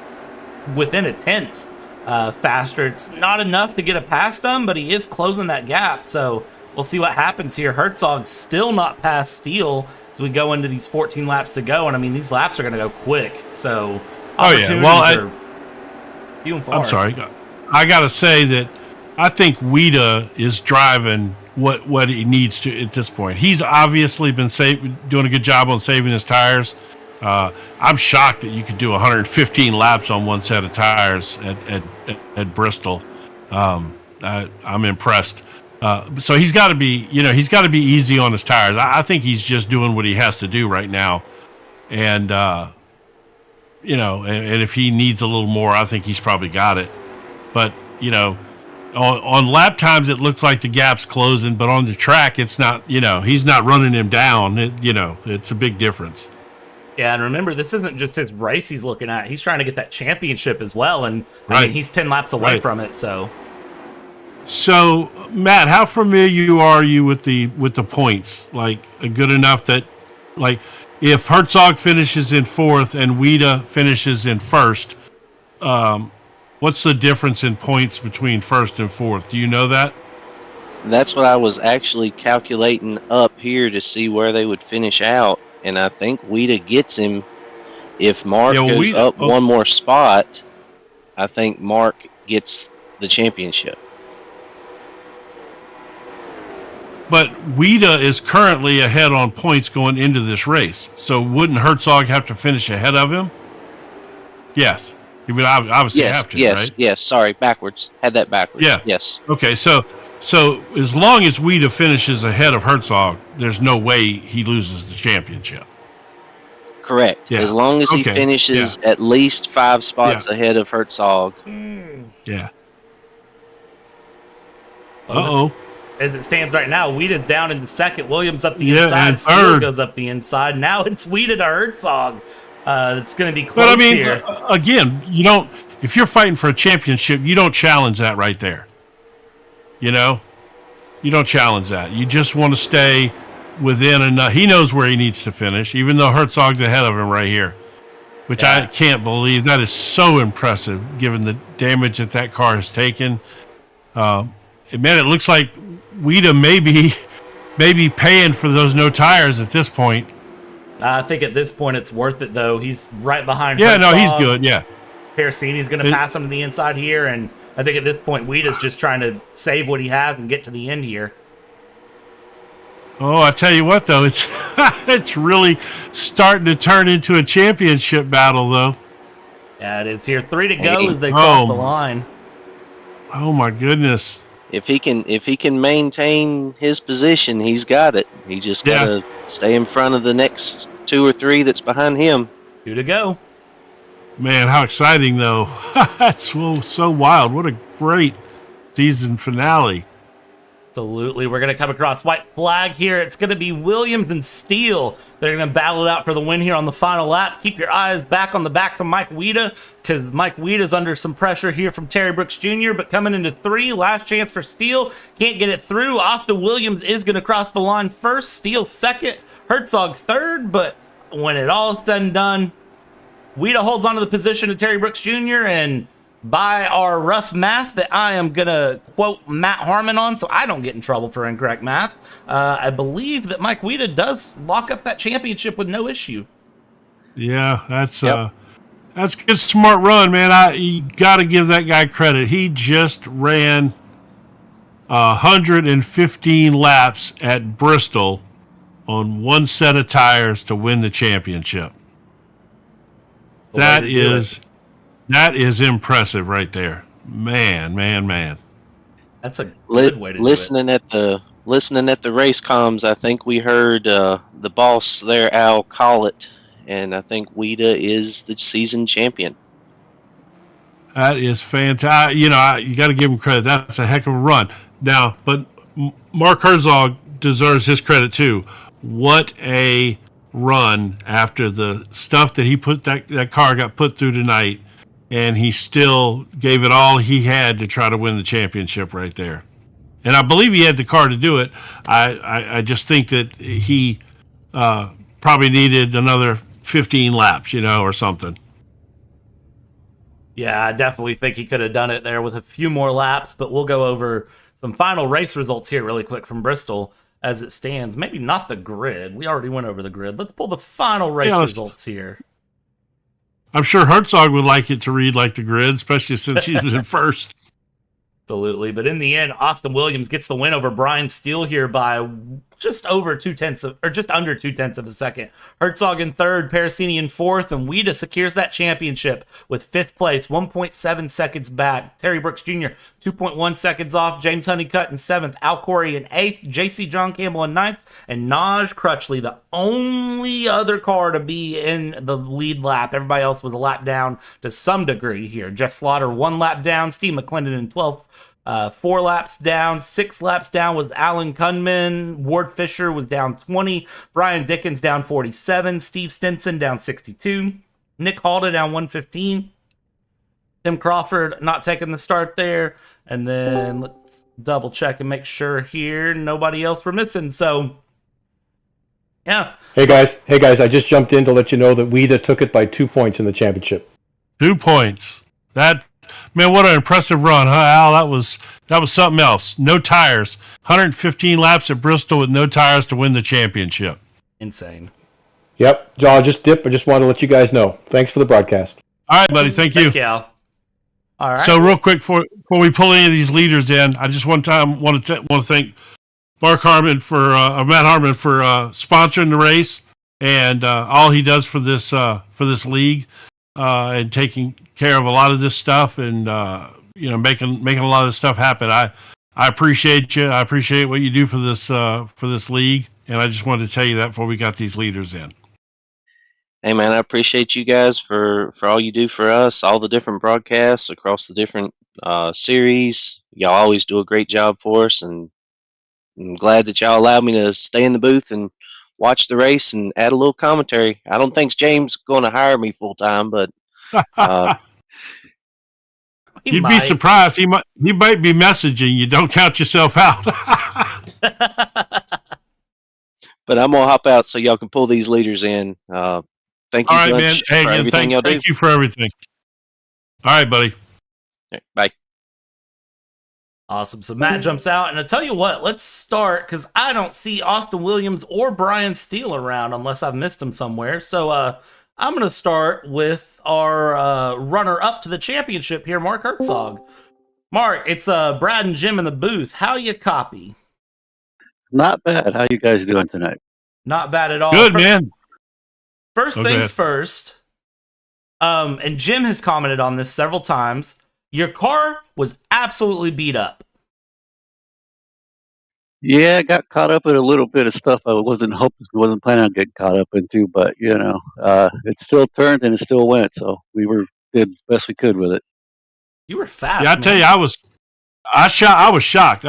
within a tenth faster. It's not enough to get it past him, but he is closing that gap, so we'll see what happens here. Herzog's still not past Steele as we go into these 14 laps to go, and I mean, these laps are going to go quick, so opportunities are few and far. I'm sorry. I got to say that I think Wida is driving what he needs to at this point. He's obviously been doing a good job on saving his tires. I'm shocked that you could do 115 laps on one set of tires at Bristol. I'm impressed. So he's got to be easy on his tires. I think he's just doing what he has to do right now. And, and if he needs a little more, I think he's probably got it. But, on lap times, it looks like the gap's closing, but on the track, it's not, he's not running him down. It's a big difference. Yeah, and remember, this isn't just his race he's looking at. He's trying to get that championship as well, and I mean, he's 10 laps away from it, so. So, Matt, how familiar are you with the points? Like, good enough that, like, if Herzog finishes in fourth and Wida finishes in first, what's the difference in points between first and fourth? Do you know that? That's what I was actually calculating up here to see where they would finish out. And I think Wida gets him. If Mark goes up one more spot, I think Mark gets the championship. But Wida is currently ahead on points going into this race. So wouldn't Herzog have to finish ahead of him? Yes. He would obviously have to, right? Yes. Sorry, backwards. Had that backwards. Yeah. Yes. Okay, so as long as Wida finishes ahead of Herzog, there's no way he loses the championship. Correct. Yeah. As long as he finishes at least 5 spots ahead of Herzog. Yeah. Well, as it stands right now, Wida's down in the second. Williams up the inside. Steele goes up the inside. Now it's Wida to Herzog. It's going to be close here. Again, if you're fighting for a championship, you don't challenge that right there. You don't challenge that. You just want to stay within enough. He knows where he needs to finish, even though Herzog's ahead of him right here, which I can't believe. That is so impressive, given the damage that car has taken. It looks like Wida may be paying for those no tires at this point. I think at this point it's worth it, though. He's right behind Herzog. No, he's good, yeah. Pericini's going to pass him to the inside here, and I think at this point Wida's just trying to save what he has and get to the end here. Oh, I tell you what, though, it's really starting to turn into a championship battle, though. Yeah, it is here. 3 to go as they cross the line. Oh my goodness! If he can maintain his position, he's got it. He just got to stay in front of the next 2 or 3 that's behind him. 2 to go. Man, how exciting though. That's so wild. What a great season finale. Absolutely. We're going to come across white flag here. It's going to be Williams and Steele. They're going to battle it out for the win here on the final lap. Keep your eyes back on the back to Mike Weida, because Mike Weida's under some pressure here from Terry Brooks Jr., but coming into 3, last chance for Steele. Can't get it through. Austin Williams is going to cross the line first. Steele second. Herzog third, but when it all is said and done, Weida holds onto the position of Terry Brooks Jr., and by our rough math that I am going to quote Matt Harmon on so I don't get in trouble for incorrect math, I believe that Mike Weida does lock up that championship with no issue. Yeah, that's a good, smart run, man. You got to give that guy credit. He just ran 115 laps at Bristol on one set of tires to win the championship. That is impressive right there. Man. That's a good way to do it. Listening at the race comms, I think we heard the boss there, Al, call it, and I think Weida is the season champion. That is fantastic. You got to give him credit. That's a heck of a run. Now, but Mark Herzog deserves his credit too. What a run after the stuff that he put that car got put through tonight, and he still gave it all he had to try to win the championship right there. And I believe he had the car to do it. I just think that he probably needed another 15 laps, or something. Yeah, I definitely think he could have done it there with a few more laps, but we'll go over some final race results here really quick from Bristol as it stands. Maybe not the grid. We already went over the grid. Let's pull the final race results here. I'm sure Herzog would like it to read like the grid, especially since he's in first. Absolutely. But in the end, Austin Williams gets the win over Brian Steele here by just under 2/10 of a second. Herzog in third, Parasini in fourth, and Weida secures that championship with fifth place, 1.7 seconds back. Terry Brooks Jr., 2.1 seconds off. James Honeycutt in seventh, Al Corey in eighth, JC John Campbell in ninth, and Naj Crutchley, the only other car to be in the lead lap. Everybody else was a lap down to some degree here. Jeff Slaughter, 1 lap down. Steve McClendon in 12th. 4 laps down. 6 laps down was Alan Cunningham. Ward Fisher was down 20. Brian Dickens down 47. Steve Stinson down 62. Nick Halda down 115. Tim Crawford not taking the start there. And then let's double check and make sure here nobody else we're missing. So, yeah. Hey guys, I just jumped in to let you know that Weida took it by 2 points in the championship. 2 points. Man, what an impressive run, huh, Al? That was something else. No tires. 115 laps at Bristol with no tires to win the championship. Insane. Yep. I'll just dip. I just wanted to let you guys know. Thanks for the broadcast. All right, buddy. Thank you. Thank you, Al. All right. So real quick, before we pull any of these leaders in, I just want to thank Matt Harmon for sponsoring the race and all he does for this league and taking care of a lot of this stuff and making a lot of this stuff happen. I appreciate you. I appreciate what you do for this league, and I just wanted to tell you that before we got these leaders in. Hey man, I appreciate you guys for all you do for us, all the different broadcasts across the different series. Y'all always do a great job for us, and I'm glad that y'all allowed me to stay in the booth and watch the race and add a little commentary. I don't think James going to hire me full time, but you'd be surprised. He might be messaging you. Don't count yourself out. But I'm gonna hop out so y'all can pull these leaders in. Thank you, all right, for man. Hey, everything y'all do. Thank you for everything. All right, buddy. Okay, bye. Awesome. So Matt jumps out, and I tell you what, let's start because I don't see Austin Williams or Brian Steele around unless I've missed them somewhere. So I'm going to start with our runner-up to the championship here, Mark Herzog. Mark, it's Brad and Jim in the booth. How you copy? Not bad. How you guys doing tonight? Not bad at all. Good, man. First things first, and Jim has commented on this several times, your car was absolutely beat up. Yeah, I got caught up in a little bit of stuff I wasn't planning on getting caught up into, but it still turned and it still went. So did the best we could with it. You were fast, Yeah, I man. tell you, I was shocked.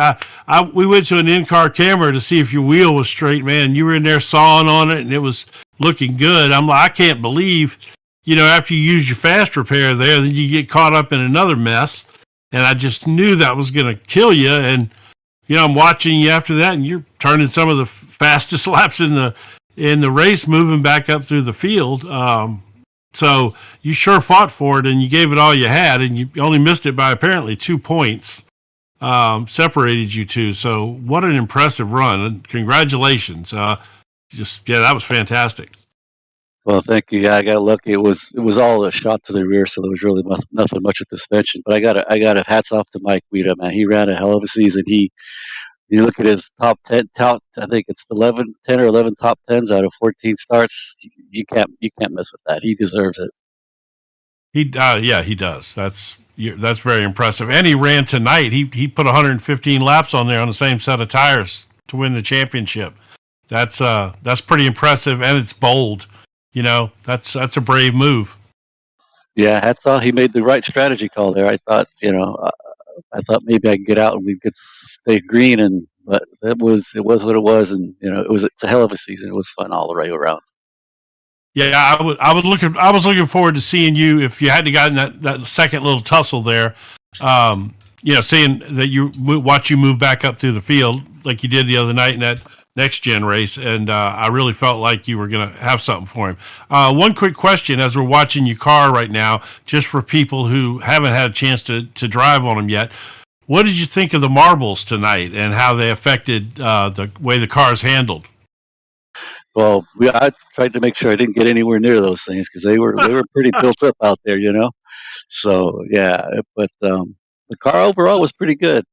We went to an in-car camera to see if your wheel was straight, man. You were in there sawing on it, and it was looking good. I'm like, I can't believe, after you use your fast repair there, then you get caught up in another mess. And I just knew that was going to kill you. And I'm watching you after that, and you're turning some of the fastest laps in the race, moving back up through the field. So you sure fought for it, and you gave it all you had, and you only missed it by apparently 2 points. Separated you two. So what an impressive run, and congratulations. That was fantastic. Well, thank you. Yeah, I got lucky. It was all a shot to the rear, so there was really nothing much with the suspension. But I got a hats off to Mike Guida, man. He ran a hell of a season. You look at his top 10, I think it's 10 or 11 top 10s out of 14 starts. You can't mess with that. He deserves it. He does. That's very impressive. And he ran tonight. He put 115 laps on there on the same set of tires to win the championship. That's pretty impressive, and it's bold. That's a brave move. Yeah, hats off. He made the right strategy call there. I thought maybe I could get out and we could stay green, but it was what it was, and it's a hell of a season. It was fun all the way around. Yeah, I was looking forward to seeing you if you hadn't gotten that second little tussle there. Seeing that watch you move back up through the field like you did the other night in that next gen race, and I really felt like you were going to have something for him. One quick question as we're watching your car right now, just for people who haven't had a chance to drive on them yet. What did you think of the marbles tonight and how they affected the way the car's handled? Well, I tried to make sure I didn't get anywhere near those things because they were pretty built up out there, So yeah, but the car overall was pretty good.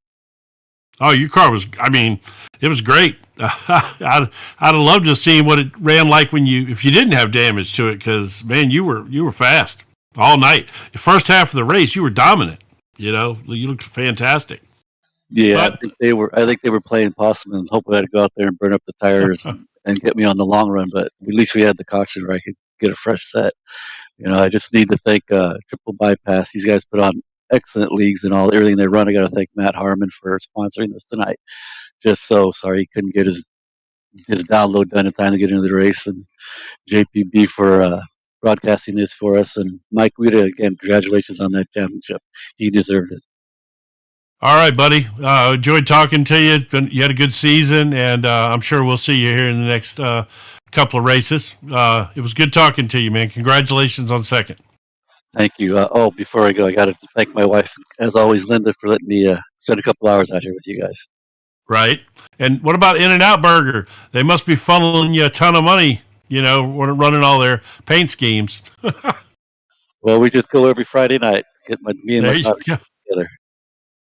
Oh, your car was, it was great. I'd have loved to see what it ran like if you didn't have damage to it, because, man, you were fast all night. The first half of the race, you were dominant. You looked fantastic. Yeah, I think they were playing possum and hoping I'd go out there and burn up the tires and get me on the long run. But at least we had the caution where I could get a fresh set. I just need to thank Triple Bypass. These guys put on excellent leagues and everything they run. I got to thank Matt Harmon for sponsoring this tonight. Just so sorry he couldn't get his download done in time to get into the race, and JPB for broadcasting this for us, and Mike Guida, again, congratulations on that championship. He deserved it. All right, buddy. Enjoyed talking to you. You had a good season, and I'm sure we'll see you here in the next couple of races. It was good talking to you, man. Congratulations on second. Thank you. Before I go, I got to thank my wife, as always, Linda, for letting me spend a couple hours out here with you guys. Right. And what about In-N-Out Burger? They must be funneling you a ton of money, running all their paint schemes. Well, we just go every Friday night. Me and my daughter together.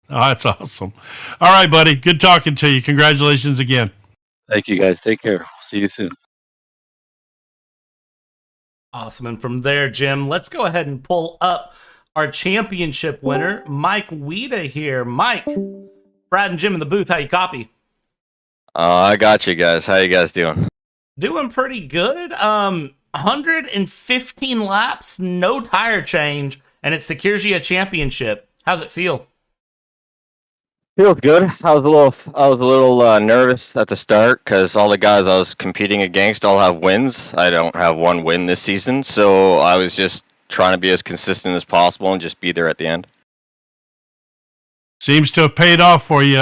Oh, that's awesome. All right, buddy. Good talking to you. Congratulations again. Thank you, guys. Take care. See you soon. Awesome. And from there, Jim, let's go ahead and pull up our championship winner, Mike Guida here. Mike, Brad and Jim in the booth. How you copy? I got you guys. How you guys doing? Doing pretty good. 115 laps, no tire change, and it secures you a championship. How's it feel? Feels good. I was a little nervous at the start because all the guys I was competing against all have wins. I don't have one win this season, so I was just trying to be as consistent as possible and just be there at the end. Seems to have paid off for you.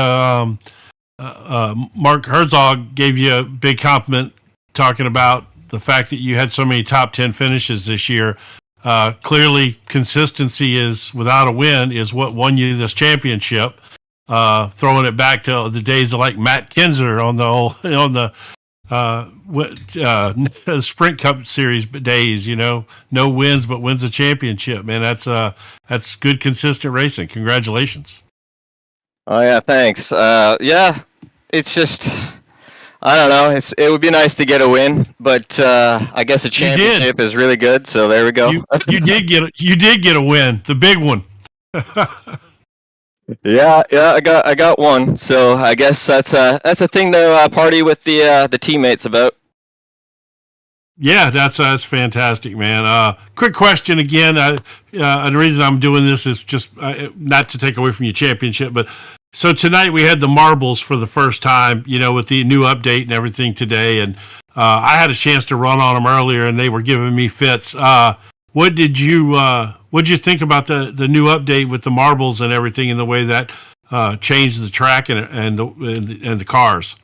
Mark Herzog gave you a big compliment talking about the fact that you had so many top 10 finishes this year. Clearly, consistency is without a win is what won you this championship. Throwing it back to the days of like Matt Kinzer on the Sprint Cup Series days. No wins but wins a championship. Man, that's good consistent racing. Congratulations. Oh yeah, thanks. It's just I don't know. It would be nice to get a win, but I guess a championship is really good. So there we go. You did get a win, the big one. Yeah, I got one. So I guess that's a thing to party with the teammates about. Yeah, that's fantastic, man. Quick question again. The reason I'm doing this is just not to take away from your championship, but so tonight we had the marbles for the first time, with the new update and everything today, and I had a chance to run on them earlier, and they were giving me fits. What did you think about the new update with the marbles and everything, and the way that changed the track and the cars?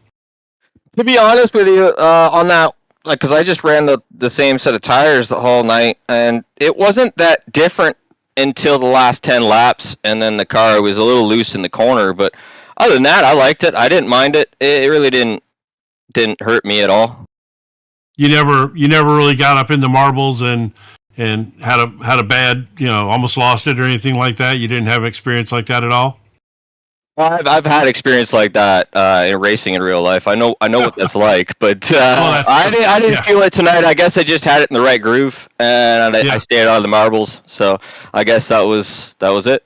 To be honest with you, on that, like, because I just ran the same set of tires the whole night, and it wasn't that different until the last 10 laps, and then the car was a little loose in the corner. But other than that, I liked it. I didn't mind it. It really didn't hurt me at all. You never really got up in the marbles and had a bad, almost lost it or anything like that. You didn't have experience like that at all. I've had experience like that in racing in real life. I know what that's like, but I didn't feel it tonight. I guess I just had it in the right groove, and I stayed out of the marbles. So I guess that was it.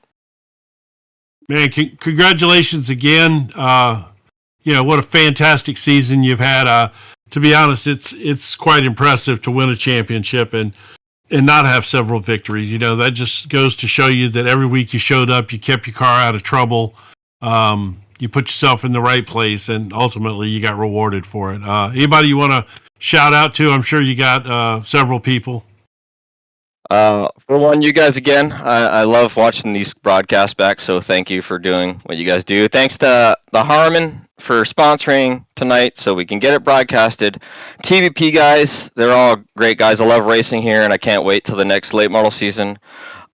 Man, congratulations again. What a fantastic season you've had. To be honest, it's quite impressive to win a championship and not have several victories. That just goes to show you that every week you showed up, you kept your car out of trouble. You put yourself in the right place, and ultimately you got rewarded for it. Anybody you want to shout out to? I'm sure you got several people. For one, you guys again. I love watching these broadcasts back, so thank you for doing what you guys do. Thanks to the Harmon for sponsoring tonight so we can get it broadcasted. TVP guys, they're all great guys. I love racing here, and I can't wait till the next late model season.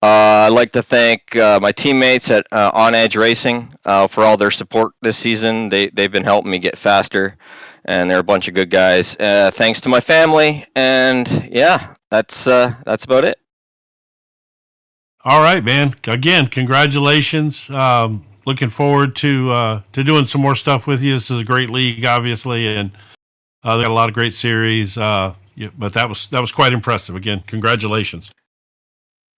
I'd like to thank my teammates at On Edge Racing for all their support this season. They've been helping me get faster, and they're a bunch of good guys. Thanks to my family, and yeah, that's about it. All right, man. Again, congratulations. Looking forward to doing some more stuff with you. This is a great league, obviously, and they got a lot of great series. But that was quite impressive. Again, congratulations.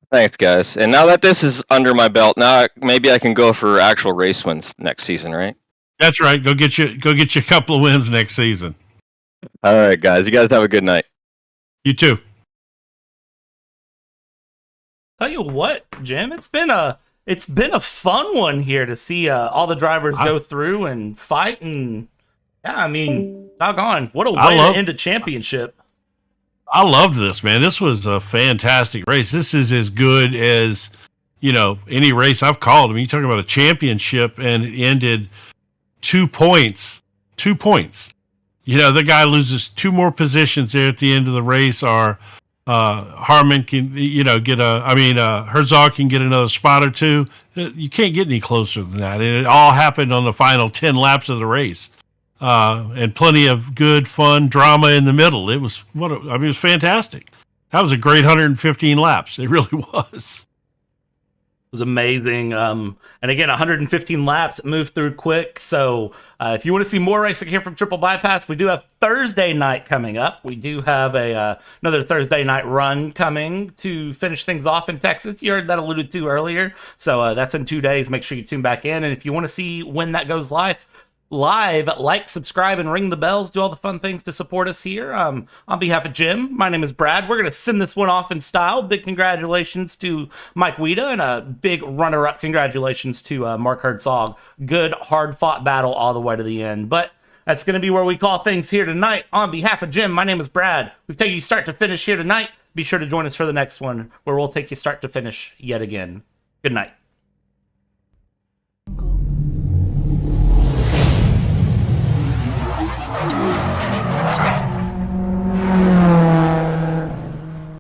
Thanks, guys. And now that this is under my belt, now maybe I can go for actual race wins next season, right? That's right. Go get you a couple of wins next season. All right, guys. You guys have a good night. You too. Tell you what, Jim, it's been a fun one here to see all the drivers go through and fight, and yeah, I mean, doggone, what a way to end a championship. I loved this, man. This was a fantastic race. This is as good as, any race I've called. I mean, you talk about a championship, and it ended 2 points. 2 points. The guy loses 2 more positions there at the end of the race, or Harmon can, Herzog can get another spot or two. You can't get any closer than that. And it all happened on the final 10 laps of the race. And plenty of good, fun drama in the middle. It was it was fantastic. That was a great 115 laps. It really was. It was amazing. And again, 115 laps, it moved through quick. So if you want to see more racing here from Triple Bypass, we do have Thursday night coming up. We do have another Thursday night run coming to finish things off in Texas. You heard that alluded to earlier. So that's in 2 days. Make sure you tune back in. And if you want to see when that goes live, like, subscribe, and ring the bells. Do all the fun things to support us here. On behalf of Jim, my name is Brad. We're going to send this one off in style. Big congratulations to Mike Weeda, and a big runner-up congratulations to Mark Herzog. Good, hard-fought battle all the way to the end. But that's going to be where we call things here tonight. On behalf of Jim, my name is Brad. We've taken you start to finish here tonight. Be sure to join us for the next one, where we'll take you start to finish yet again. Good night.